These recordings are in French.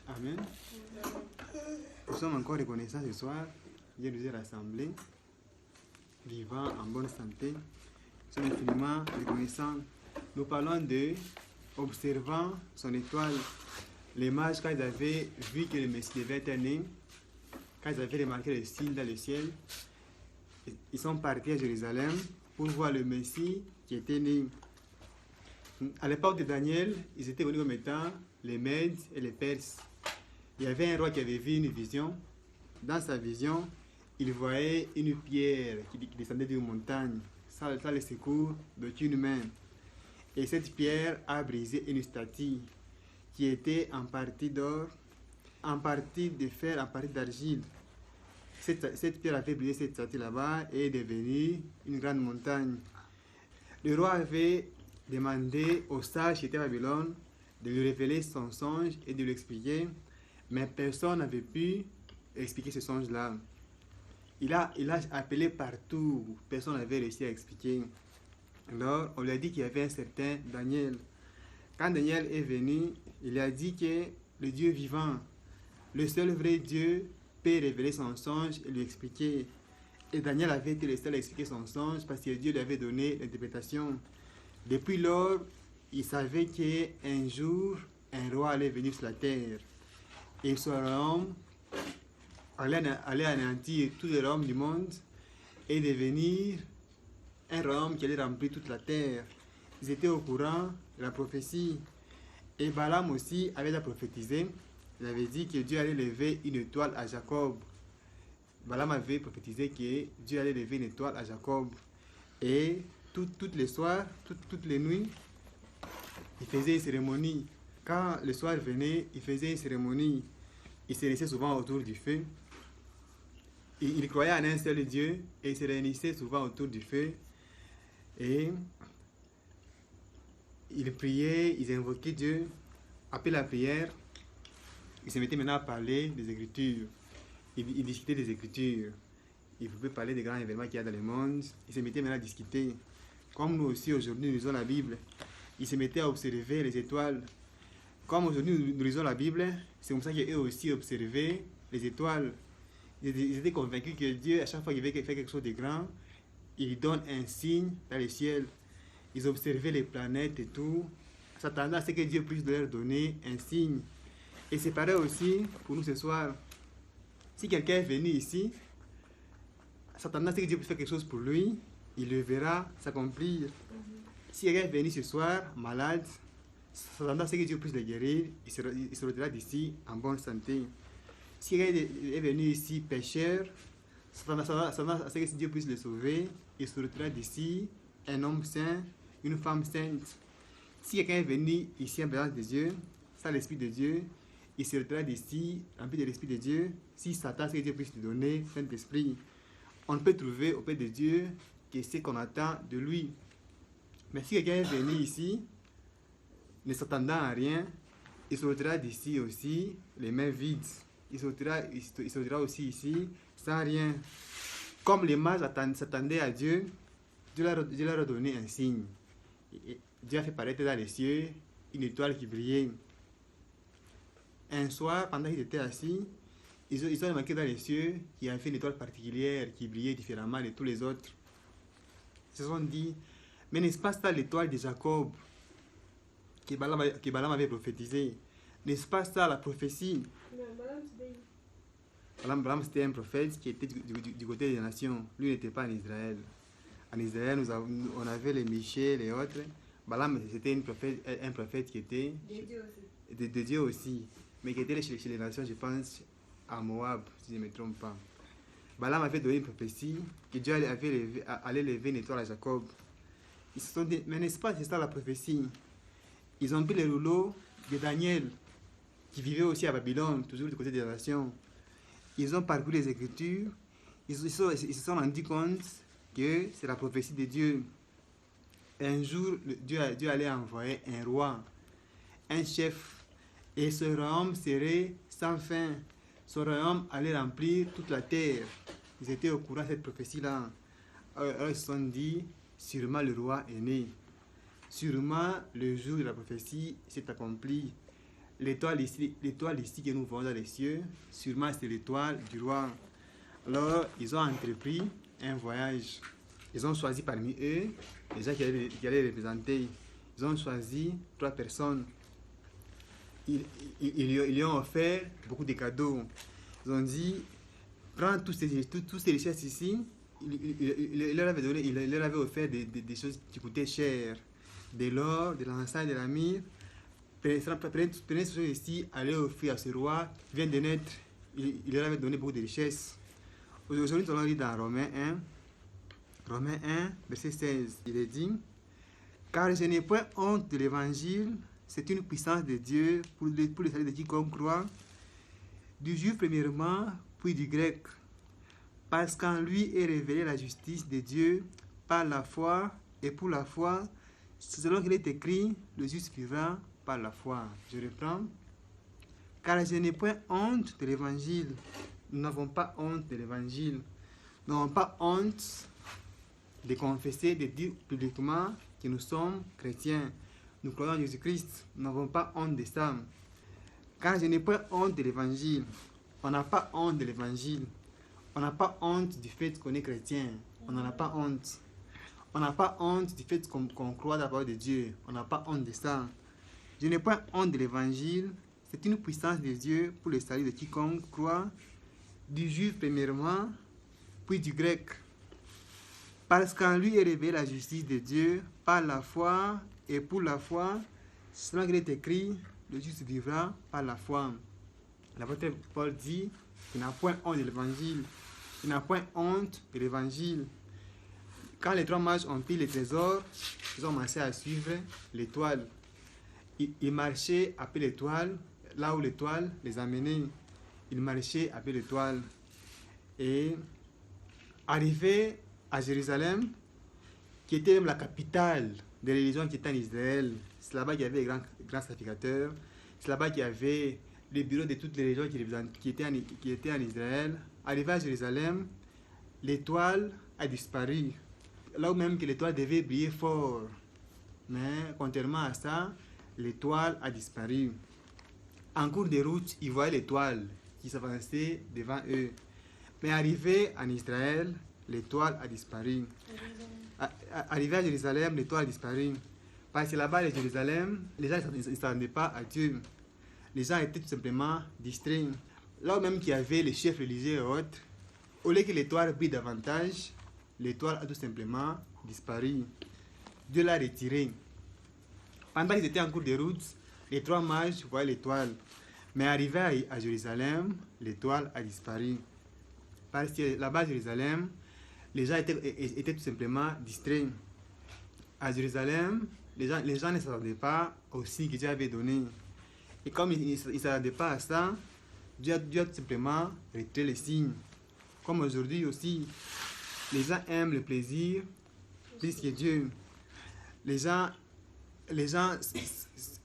Amen. Nous sommes encore reconnaissants ce soir. Dieu nous est rassemblés, vivants, en bonne santé. Nous sommes infiniment reconnaissants. Nous parlons de observant son étoile. Les mages, quand ils avaient vu que le Messie devait être né, quand ils avaient remarqué le signe dans le ciel, ils sont partis à Jérusalem pour voir le Messie qui était né. À l'époque de Daniel, ils étaient connus comme étant les Mèdes et les Perses. Il y avait un roi qui avait vu une vision. Dans sa vision, il voyait une pierre qui descendait d'une montagne, sans le secours d'aucune main. Et cette pierre a brisé une statue qui était en partie d'or, en partie de fer, en partie d'argile. Cette pierre avait brisé cette statue là-bas et est devenue une grande montagne. Le roi avait demandé aux sages qui étaient à Babylone de lui révéler son songe et de lui expliquer, mais personne n'avait pu expliquer ce songe-là. Il a appelé partout, personne n'avait réussi à expliquer. Alors, on lui a dit qu'il y avait un certain Daniel. Quand Daniel est venu, il a dit que le Dieu vivant, le seul vrai Dieu, peut révéler son songe et lui expliquer. Et Daniel avait été le seul à expliquer son songe parce que Dieu lui avait donné l'interprétation. Depuis lors, il savait qu'un jour, un roi allait venir sur la terre. Et ce royaume allait anéantir tous les royaumes du monde et devenir un royaume qui allait remplir toute la terre. Ils étaient au courant de la prophétie. Et Balaam aussi avait déjà prophétisé. Il avait dit que Dieu allait lever une étoile à Jacob. Balaam avait prophétisé que Dieu allait lever une étoile à Jacob. Et toutes les soirs, toutes les nuits, il faisait une cérémonie. Quand le soir venait, il faisait une cérémonie. Il se réunissait souvent autour du feu. Il croyait en un seul Dieu et il se réunissait souvent autour du feu. Et ils priaient, ils invoquaient Dieu. Après la prière, ils se mettaient maintenant à parler des Écritures. Ils discutaient des Écritures. Ils pouvaient parler des grands événements qu'il y a dans le monde. Ils se mettaient maintenant à discuter. Comme nous aussi aujourd'hui, nous lisons la Bible. Ils se mettaient à observer les étoiles. Comme aujourd'hui, nous lisons la Bible, c'est comme ça qu'eux aussi observaient les étoiles. Ils étaient convaincus que Dieu, à chaque fois qu'il veut faire quelque chose de grand, il donne un signe dans le ciel. Ils observaient les planètes et tout, s'attendant à ce que Dieu puisse leur donner un signe. Et c'est pareil aussi pour nous ce soir. Si quelqu'un est venu ici, s'attendant à ce que Dieu puisse faire quelque chose pour lui, il le verra s'accomplir. Si quelqu'un est venu ce soir malade, s'attendant à ce que Dieu puisse le guérir, il se retirera d'ici en bonne santé. Si quelqu'un est venu ici pécheur, s'attendant à ce que Dieu puisse le sauver, il se retirera d'ici un homme saint, une femme sainte. Si quelqu'un est venu ici en présence de Dieu, sans l'Esprit de Dieu, il se retirera d'ici rempli de l'Esprit de Dieu, si s'attend à ce que Dieu puisse lui donner Saint-Esprit. On ne peut trouver auprès de Dieu que ce qu'on attend de lui. Mais si quelqu'un est venu ici, ne s'attendant à rien, il se retirera d'ici aussi les mains vides. Il se retirera aussi ici sans rien. Comme les mages s'attendaient à Dieu, Dieu leur a donné un signe. Dieu a fait paraître dans les cieux une étoile qui brillait. Un soir, pendant qu'ils étaient assis, ils ont remarqué dans les cieux qu'il y avait une étoile particulière qui brillait différemment de tous les autres. Ils se sont dit, mais n'est-ce pas ça l'étoile de Jacob que Balaam avait prophétisé? N'est-ce pas ça la prophétie? Balaam c'était un prophète qui était du côté des nations. Lui n'était pas en Israël. En Israël, on avait les Michel et autres. Balaam c'était un prophète qui était de Dieu aussi, mais qui était chez les nations, je pense, à Moab, si je ne me trompe pas. Balaam avait donné une prophétie que Dieu allait lever une étoile à Jacob. Ils se sont dit, mais n'est-ce pas, c'est ça la prophétie? Ils ont pris le rouleau de Daniel, qui vivait aussi à Babylone, toujours du côté des nations. Ils ont parcouru les Écritures, ils se sont rendus compte que c'est la prophétie de Dieu. Un jour, Dieu allait envoyer un roi, un chef, et ce royaume serait sans fin. Ce royaume allait remplir toute la terre. Ils étaient au courant de cette prophétie-là. Alors ils se sont dit, sûrement le roi est né. Sûrement le jour de la prophétie s'est accompli. l'étoile ici que nous voyons dans les cieux, sûrement c'est l'étoile du roi. Alors, ils ont entrepris un voyage. Ils ont choisi parmi eux les gens qui allaient les représenter. Ils ont choisi 3 personnes. Ils lui ont offert beaucoup de cadeaux. Ils ont dit, prends toutes ces richesses ici. Il leur avait offert des choses qui coûtaient cher. De l'or, de l'encens, de la myrrhe. Prenez ces choses ici, allez offrir à ce roi qui vient de naître. Il leur avait donné beaucoup de richesses. Aujourd'hui, nous allons lire dans Romains 1, verset 16. Il est dit, car je n'ai point honte de l'évangile, c'est une puissance de Dieu pour le salut de quiconque croit, du juif premièrement, puis du grec. Parce qu'en lui est révélée la justice de Dieu par la foi, et pour la foi, selon qu'il est écrit, le juste vivra par la foi. Je reprends. Car je n'ai point honte de l'évangile. Nous n'avons pas honte de l'évangile. Nous n'avons pas honte de confesser, de dire publiquement que nous sommes chrétiens. Nous croyons en Jésus-Christ. Nous n'avons pas honte de ça. Car je n'ai pas honte de l'évangile. On n'a pas honte de l'évangile. On n'a pas honte du fait qu'on est chrétien. On n'en a pas honte. On n'a pas honte du fait qu'on croit dans la parole de Dieu. On n'a pas honte de ça. Je n'ai pas honte de l'évangile. C'est une puissance de Dieu pour le salut de quiconque croit, du juif premièrement, puis du grec. Parce qu'en lui est révélée la justice de Dieu par la foi, et pour la foi, selon qu'il est écrit, le juste vivra par la foi. L'apôtre Paul dit qu'il n'a point honte de l'évangile. Il n'a point honte de l'évangile. Quand les 3 mages ont pris les trésors, ils ont commencé à suivre l'étoile. Ils marchaient après l'étoile, là où l'étoile les amenait. Ils marchaient après l'étoile. Et arrivés à Jérusalem, qui était même la capitale des religions qui étaient en Israël, c'est là-bas qu'il y avait les grands sacrificateurs, c'est là-bas qu'il y avait le bureau de toutes les religions qui étaient en Israël. Arrivé à Jérusalem, l'étoile a disparu. Là où même que l'étoile devait briller fort. Mais contrairement à ça, l'étoile a disparu. En cours de route, ils voyaient l'étoile qui s'avançait devant eux. Mais arrivé en Israël, l'étoile a disparu. Arrivé à Jérusalem, l'étoile a disparu. Parce que là-bas, à Jérusalem, les gens ne s'attendaient pas à Dieu. Les gens étaient tout simplement distraits. Là où même qu'il y avait les chefs religieux et autres, au lieu que l'étoile brille davantage, l'étoile a tout simplement disparu. Dieu l'a retiré. Pendant qu'ils étaient en cours de route, les 3 mages voyaient l'étoile. Mais arrivé à Jérusalem, l'étoile a disparu. Parce que là-bas à Jérusalem, les gens étaient tout simplement distraits. À Jérusalem, les gens ne s'attendaient pas au signe que Dieu avait donné. Et comme ils ne s'attendaient pas à ça, Dieu a tout simplement retiré les signes. Comme aujourd'hui aussi, les gens aiment le plaisir plus que Dieu. Les gens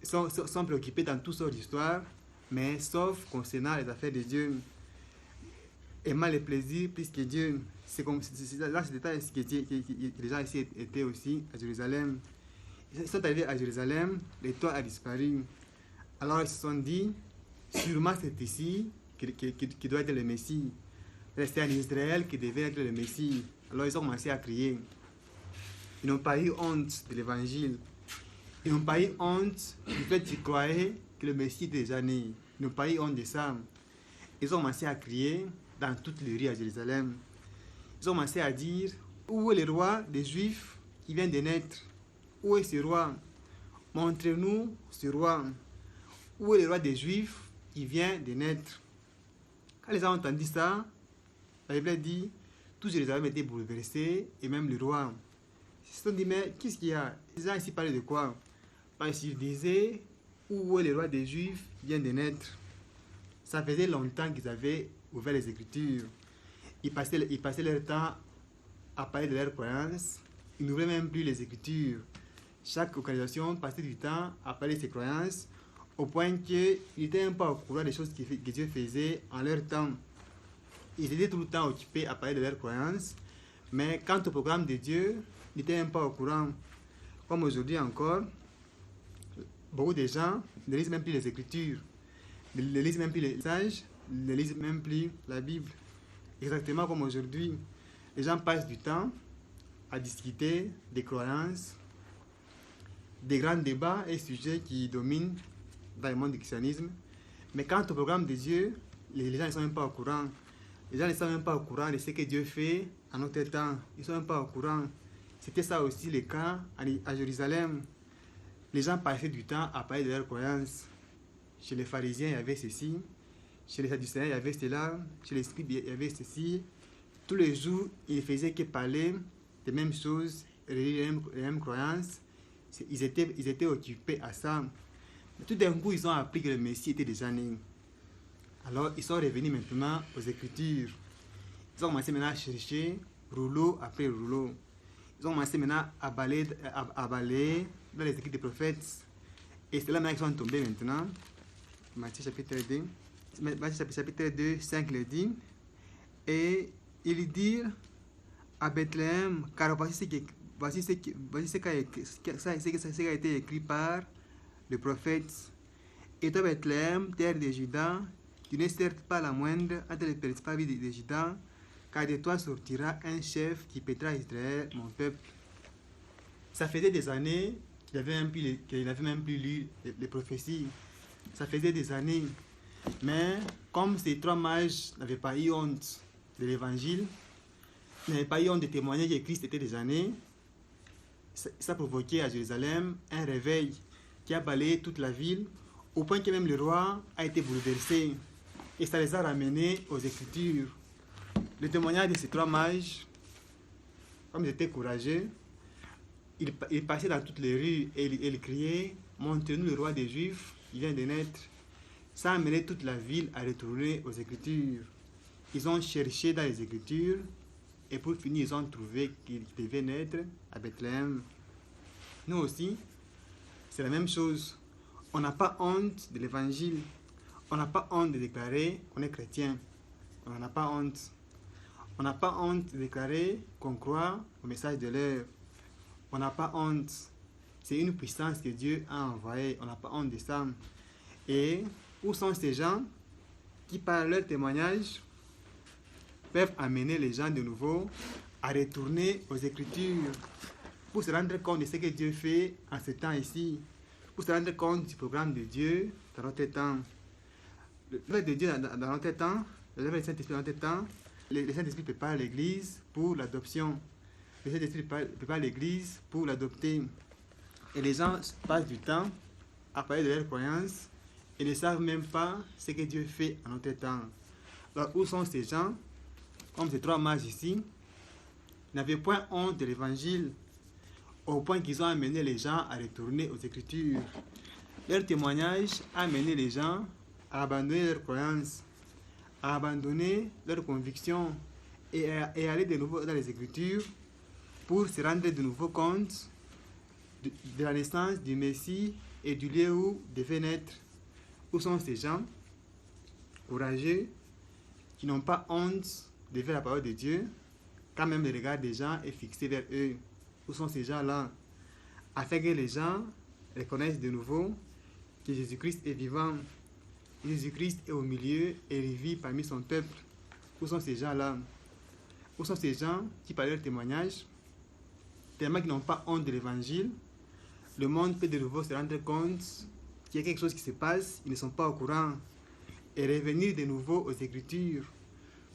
sont préoccupés dans toutes sortes d'histoires, mais sauf concernant les affaires de Dieu. Aimant le plaisir plus que Dieu. C'est dans ce détail que les gens ici étaient aussi à Jérusalem. Ils sont arrivés à Jérusalem, l'étoile a disparu. Alors ils se sont dit, sûrement c'est ici qui doit être le Messie. C'est en Israël qui devait être le Messie. Alors ils ont commencé à crier. Ils n'ont pas eu honte de l'évangile. Ils n'ont pas eu honte du fait qu'ils croyaient que le Messie était déjà né. Ils n'ont pas eu honte de ça. Ils ont commencé à crier dans toutes les rues à Jérusalem. Ils ont commencé à dire, où est le roi des Juifs qui vient de naître? Où est ce roi? Montrez-nous ce roi. Où est le roi des Juifs qui vient de naître? Quand les gens ont entendu ça, la Bible dit, tout Jérusalem était bouleversé, et même le roi. Ils se sont dit, mais qu'est-ce qu'il y a? Les gens ici parlaient de quoi? Parce qu'ils disaient, où est le roi des Juifs qui vient de naître? Ça faisait longtemps qu'ils avaient ouvert les Écritures. Ils passaient leur temps à parler de leurs croyances. Ils n'ouvraient même plus les Écritures. Chaque organisation passait du temps à parler de ses croyances, au point qu'ils n'étaient même pas au courant des choses que Dieu faisait en leur temps. Ils étaient tout le temps occupés à parler de leurs croyances, mais quant au programme de Dieu, ils n'étaient même pas au courant. Comme aujourd'hui encore, beaucoup de gens ne lisent même plus les Écritures. ne lisent même plus les messages, ne lisent même plus la Bible. Exactement comme aujourd'hui, les gens passent du temps à discuter des croyances, des grands débats et sujets qui dominent dans le monde du christianisme. Mais quant au programme de Dieu, les gens ne sont même pas au courant. Les gens ne sont même pas au courant de ce que Dieu fait en notre temps. Ils ne sont même pas au courant. C'était ça aussi le cas à Jérusalem. Les gens passaient du temps à parler de leurs croyances. Chez les pharisiens, il y avait ceci. Chez les sadducéens, il y avait cela. Chez les scribes, il y avait ceci. Tous les jours, ils ne faisaient que parler des mêmes choses, les mêmes croyances. Ils étaient occupés à ça. Mais tout d'un coup, ils ont appris que le Messie était déjà né. Alors, ils sont revenus maintenant aux Écritures. Ils ont commencé maintenant à chercher rouleau après rouleau. Ils ont commencé maintenant à balayer dans les écrits des prophètes. Et c'est là maintenant qu'ils sont tombés maintenant. Matthieu chapitre 2. Matthieu chapitre 2, 5 le dit. Et il dit à Bethléem, car voici ce qui a été écrit par le prophète. Et toi, Bethléem, terre de Juda, tu n'es certes pas la moindre entre les principales villes de Juda, car de toi sortira un chef qui pètera Israël, mon peuple. Ça faisait des années qu'il n'avait même plus lu les prophéties. Ça faisait des années. Mais comme ces trois mages n'avaient pas eu honte de l'évangile, n'avaient pas eu honte de témoigner que Christ était déjà né, ça provoquait à Jérusalem un réveil qui a balayé toute la ville, au point que même le roi a été bouleversé. Et ça les a ramenés aux Écritures. Le témoignage de ces trois mages, comme ils étaient courageux, ils passaient dans toutes les rues et ils criaient « Montrez-nous le roi des Juifs, il vient de naître ». Ça a amené toute la ville à retourner aux Écritures. Ils ont cherché dans les Écritures et pour finir, ils ont trouvé qu'il devait naître à Bethléem. Nous aussi, c'est la même chose. On n'a pas honte de l'Évangile. On n'a pas honte de déclarer qu'on est chrétien. On n'a pas honte. On n'a pas honte de déclarer qu'on croit au message de l'heure. On n'a pas honte. C'est une puissance que Dieu a envoyée. On n'a pas honte de ça. Et où sont ces gens qui, par leur témoignage, peuvent amener les gens de nouveau à retourner aux Écritures pour se rendre compte de ce que Dieu fait en ce temps ici, pour se rendre compte du programme de Dieu dans notre temps. L'œuvre de Dieu dans notre temps, l'œuvre du Saint-Esprit dans notre temps, le Saint-Esprit prépare l'Église pour l'adoption. Le Saint-Esprit prépare l'Église pour l'adopter. Et les gens passent du temps à parler de leurs croyances et ne savent même pas ce que Dieu fait en notre temps. Alors, où sont ces gens, comme ces trois mages ici, n'avaient point honte de l'Évangile, au point qu'ils ont amené les gens à retourner aux Écritures. Leur témoignage a amené les gens à abandonner leurs croyances, à abandonner leurs convictions et aller de nouveau dans les Écritures pour se rendre de nouveau compte de la naissance du Messie et du lieu où devait naître. Où sont ces gens courageux qui n'ont pas honte de faire la parole de Dieu quand même le regard des gens est fixé vers eux? Où sont ces gens-là? Afin que les gens reconnaissent de nouveau que Jésus-Christ est vivant. Jésus-Christ est au milieu et il vit parmi son peuple. Où sont ces gens-là? Où sont ces gens qui, par leur témoignage, tellement qu'ils n'ont pas honte de l'évangile, le monde peut de nouveau se rendre compte qu'il y a quelque chose qui se passe, ils ne sont pas au courant, et revenir de nouveau aux Écritures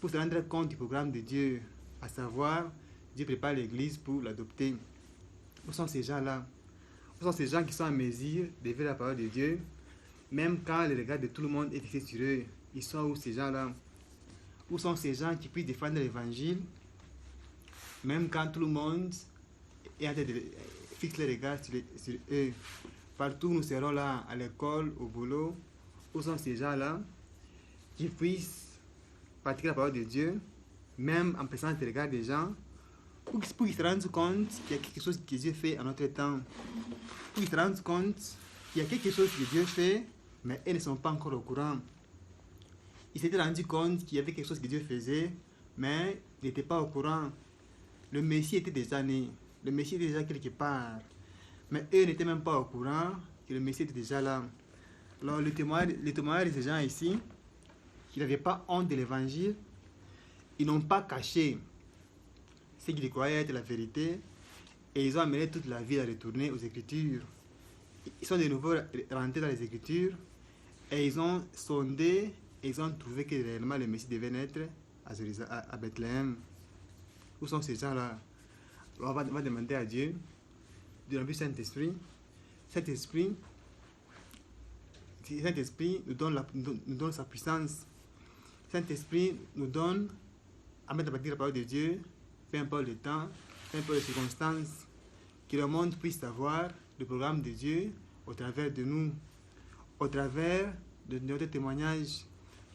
pour se rendre compte du programme de Dieu, à savoir, Dieu prépare l'Église pour l'adopter. Où sont ces gens-là? Où sont ces gens qui sont en mesure de faire la parole de Dieu, même quand le regard de tout le monde est fixé sur eux? Ils sont où ces gens-là? Où sont ces gens qui puissent défendre l'Évangile, même quand tout le monde est en train de fixer les regards sur eux? Partout nous serons là, à l'école, au boulot. Où sont ces gens-là qui puissent pratiquer la parole de Dieu, même en présence des regards des gens, pour qu'ils se rendent compte qu'il y a quelque chose que Dieu fait en notre temps, pour qu'ils se rendent compte qu'il y a quelque chose que Dieu fait, mais elles ne sont pas encore au courant. Ils s'étaient rendus compte qu'il y avait quelque chose que Dieu faisait, mais ils n'étaient pas au courant. Le Messie était déjà né, le Messie était déjà quelque part, mais eux n'étaient même pas au courant que le Messie était déjà là. Alors, le témoignage de ces gens ici, qui n'avaient pas honte de l'évangile, ils n'ont pas caché ce qu'ils croyaient être la vérité, et ils ont amené toute la vie à retourner aux Écritures. Ils sont de nouveau rentrés dans les Écritures, et ils ont sondé, et ils ont trouvé que réellement le Messie devait naître à Bethléem. Où sont ces gens-là? On va demander à Dieu de remplir Saint-Esprit. Saint-Esprit nous donne sa puissance. Saint-Esprit nous donne à mettre à partir la parole de Dieu, peu importe le temps, peu importe les circonstances, que le monde puisse savoir le programme de Dieu au travers de nous, au travers de notre témoignage,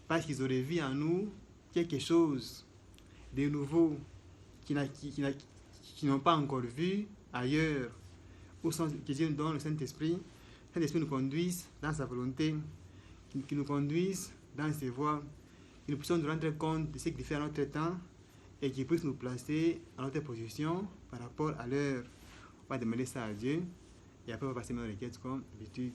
parce qu'ils auraient vu en nous quelque chose de nouveau qui n'ont pas encore vu ailleurs. Où sont, que Dieu nous donne le Saint-Esprit. Le Saint-Esprit nous conduise dans sa volonté, qui nous conduise dans ses voies, que nous puissions nous rendre compte de ce qu'il fait à notre temps et qu'il puisse nous placer à notre position par rapport à l'heure. On va demander ça à Dieu et après on va passer dans les quêtes comme d'habitude.